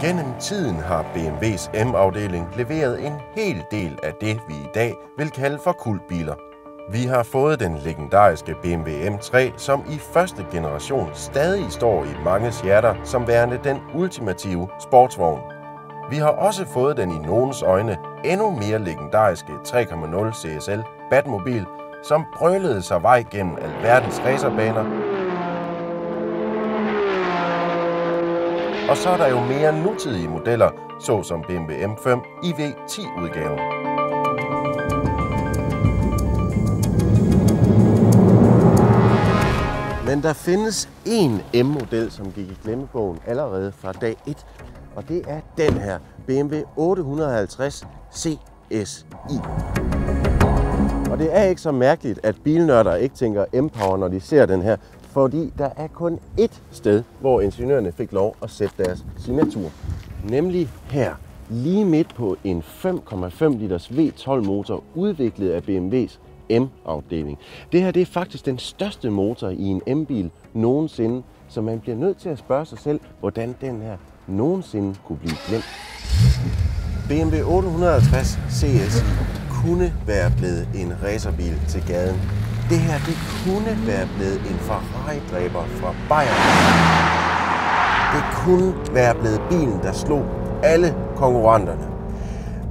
Gennem tiden har BMW's M-afdeling leveret en hel del af det, vi i dag vil kalde for kultbiler. Vi har fået den legendariske BMW M3, som i første generation stadig står i manges hjerter som værende den ultimative sportsvogn. Vi har også fået den i nogens øjne endnu mere legendariske 3.0 CSL Batmobil, som brølede sig vej gennem alverdens racerbaner. Og så er der jo mere nutidige modeller, såsom BMW M5 i V10-udgaven. Men der findes én M-model, som gik i glemmebogen allerede fra dag 1, og det er den her BMW 850 CSI. Og det er ikke så mærkeligt, at bilnørder ikke tænker M-Power, når de ser den her, fordi der er kun ét sted, hvor ingeniørerne fik lov at sætte deres signatur. Nemlig her, lige midt på en 5,5 liters V12-motor, udviklet af BMW's M-afdeling. Det her det er faktisk den største motor i en M-bil nogensinde, så man bliver nødt til at spørge sig selv, hvordan den her nogensinde kunne blive glemt. BMW 850 CSI kunne være blevet en racerbil til gaden. Det her det kunne være blevet en Ferrari-dræber fra Bayern. Det kunne være blevet bilen, der slog alle konkurrenterne.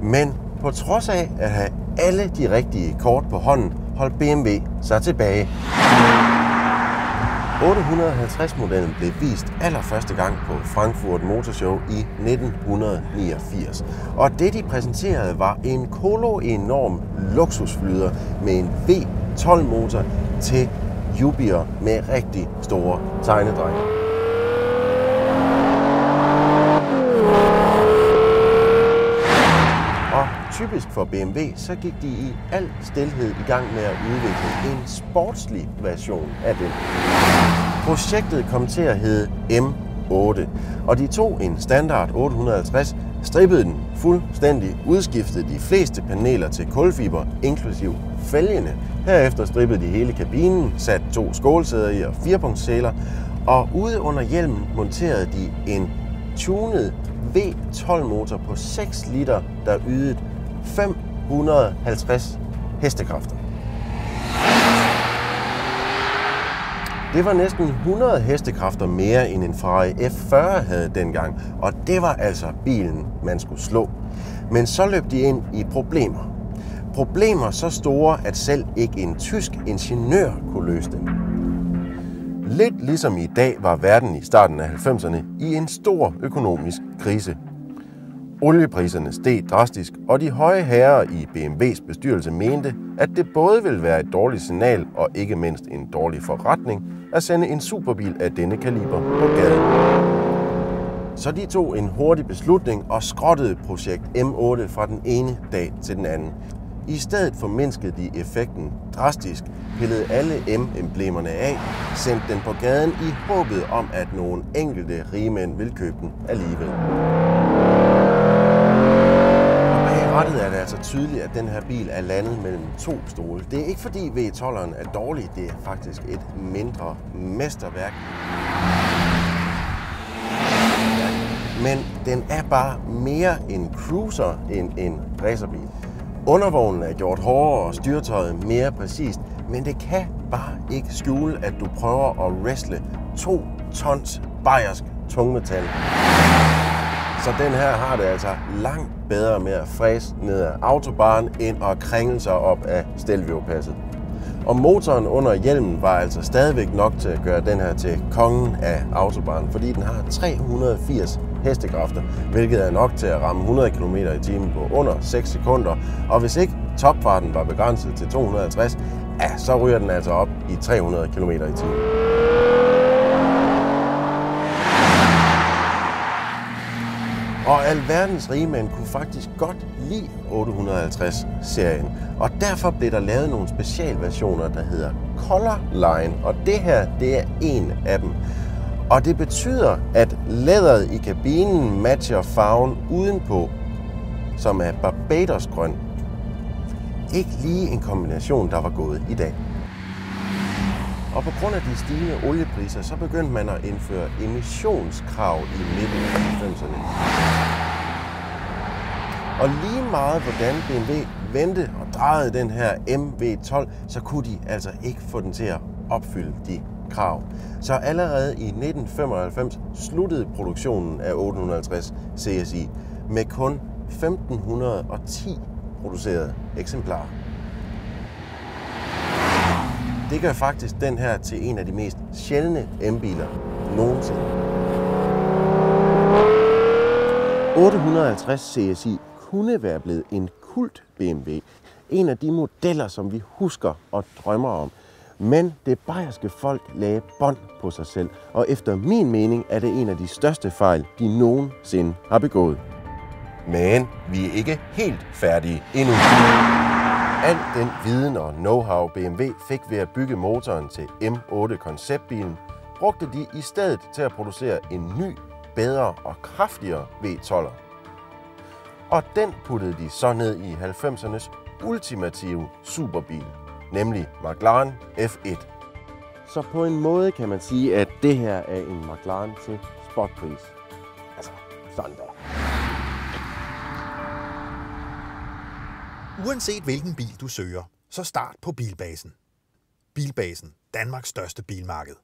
Men på trods af at have alle de rigtige kort på hånden, holdt BMW sig tilbage. 850-modellen blev vist allerførste gang på Frankfurt Motor Show i 1989. Og det de præsenterede var en kolo-enorm luksusflyder med en V12-motor til jubier med rigtig store tegnedrenge. Og typisk for BMW, så gik de i al stilhed i gang med at udvikle en sportslig version af den. Projektet kom til at hedde M8, og de tog en standard 850, strippede den fuldstændig, udskiftede de fleste paneler til kulfiber, inklusiv fælgene. Herefter strippede de hele kabinen, satte 2 skålsæder i og 4-punktssæler, og ude under hjelmen monterede de en tunet V12-motor på 6 liter, der ydede 550 hestekræfter. Det var næsten 100 hestekræfter mere end en Ferrari F40 havde dengang, og det var altså bilen, man skulle slå. Men så løb de ind i problemer. Problemer så store, at selv ikke en tysk ingeniør kunne løse dem. Lidt ligesom i dag var verden i starten af 90'erne i en stor økonomisk krise. Oliepriserne steg drastisk, og de høje herrer i BMW's bestyrelse mente, at det både ville være et dårligt signal og ikke mindst en dårlig forretning at sende en superbil af denne kaliber på gaden. Så de tog en hurtig beslutning og skrottede projekt M8 fra den ene dag til den anden. I stedet formindskede de effekten drastisk, pillede alle M-emblemerne af, sendte den på gaden i håbet om, at nogle enkelte rigmænd ville købe den alligevel. Rettet er det altså tydeligt, at den her bil er landet mellem 2 stole. Det er ikke fordi V12'eren er dårlig, det er faktisk et mindre mesterværk. Men den er bare mere en cruiser end en racerbil. Undervognen er gjort hårdere og styretøjet mere præcist, men det kan bare ikke skjule, at du prøver at wrestle 2 tons bayersk tungmetal. Så den her har det altså langt bedre med at fræse ned ad autobahn, end at kringle sig op af Stelvio-passet. Og motoren under hjelmen var altså stadigvæk nok til at gøre den her til kongen af autobahn, fordi den har 380 hestekræfter, hvilket er nok til at ramme 100 km/t på under 6 sekunder. Og hvis ikke topfarten var begrænset til 250, så ryger den altså op i 300 km/t. Og alverdens rigmænd kunne faktisk godt lide 850-serien, og derfor blev der lavet nogle specialversioner, der hedder Color Line, og det her, det er en af dem. Og det betyder, at læderet i kabinen matcher farven udenpå, som er Barbados-grøn. Ikke lige en kombination, der var gået i dag. Og på grund af de stigende oliepriser, så begyndte man at indføre emissionskrav i midten af 90'erne. Og lige meget hvordan BMW vendte og drejede den her MV12, så kunne de altså ikke få den til at opfylde de krav. Så allerede i 1995 sluttede produktionen af 850 CSI med kun 1510 producerede eksemplarer. Det gør faktisk den her til en af de mest sjældne M-biler nogensinde. 850 CSI kunne være blevet en kult BMW. En af de modeller, som vi husker og drømmer om. Men det bayerske folk lagde bånd på sig selv, og efter min mening er det en af de største fejl, de nogensinde har begået. Men vi er ikke helt færdige endnu. Al den viden og know-how BMW fik ved at bygge motoren til M8 konceptbilen, brugte de i stedet til at producere en ny, bedre og kraftigere V12'er. Og den puttede de så ned i 90'ernes ultimative superbil, nemlig McLaren F1. Så på en måde kan man sige, at det her er en McLaren til spotpris. Altså, sådan der. Uanset hvilken bil du søger, så start på Bilbasen. Bilbasen, Danmarks største bilmarked.